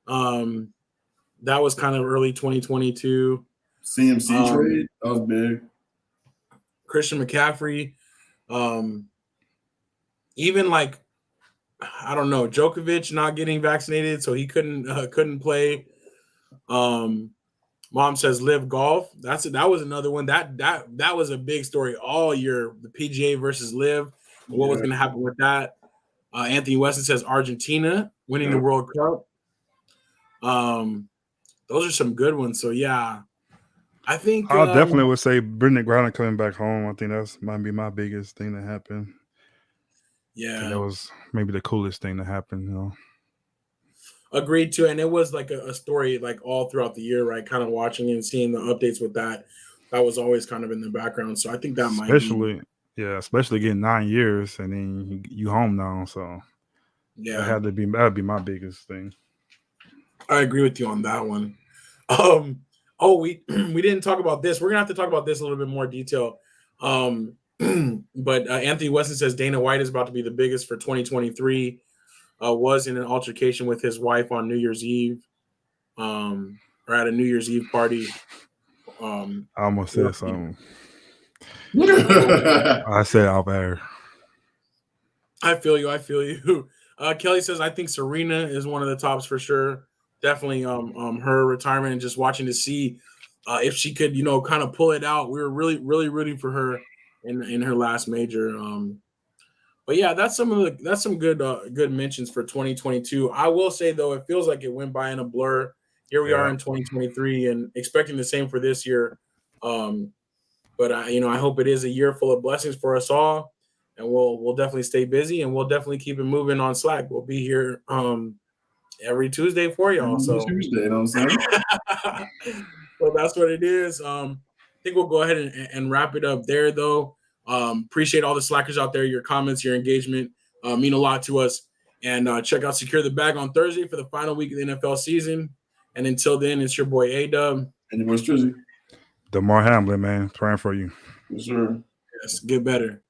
That was kind of early 2022. CMC trade, that was big. Christian McCaffrey, even like, I don't know, Djokovic not getting vaccinated, so he couldn't play. Mom says live golf. That was another one that was a big story all year. The PGA versus live. What was going to happen with that? Anthony Weston says Argentina winning the World Cup. Those are some good ones. So yeah, I think I definitely would say Brittany Griner coming back home. I think that's might be my biggest thing that happened. Yeah, that was maybe the coolest thing to happen. You know. Agreed to, and it was like a story like all throughout the year, right? Kind of watching and seeing the updates with that. That was always kind of in the background. So I think that especially getting 9 years and then you home now. So that'd be my biggest thing. I agree with you on that one. We didn't talk about this. We're gonna have to talk about this a little bit more detail. But Anthony Weston says Dana White is about to be the biggest for 2023. Was in an altercation with his wife on New Year's Eve, or at a New Year's Eve party. I almost said something. I said out there. I feel you. Kelly says I think Serena is one of the tops for sure. Definitely her retirement and just watching to see if she could, kind of pull it out. We were really, really rooting for her in her last major. But yeah, that's some good mentions for 2022. I will say though, it feels like it went by in a blur. Here we are in 2023 and expecting the same for this year. But I hope it is a year full of blessings for us all, and we'll definitely stay busy and we'll definitely keep it moving on SLAC. We'll be here every Tuesday for y'all. So Tuesday, you know what I'm saying? So that's what it is. I think we'll go ahead and wrap it up there though. Appreciate all the Slackers out there. Your comments, your engagement mean a lot to us. And check out Secure the Bag on Thursday for the final week of the NFL season. And until then, it's your boy A-Dub. And your boy Strizzy. DeMar Hamlin, man. Praying for you. Yes, sir. Yes, get better.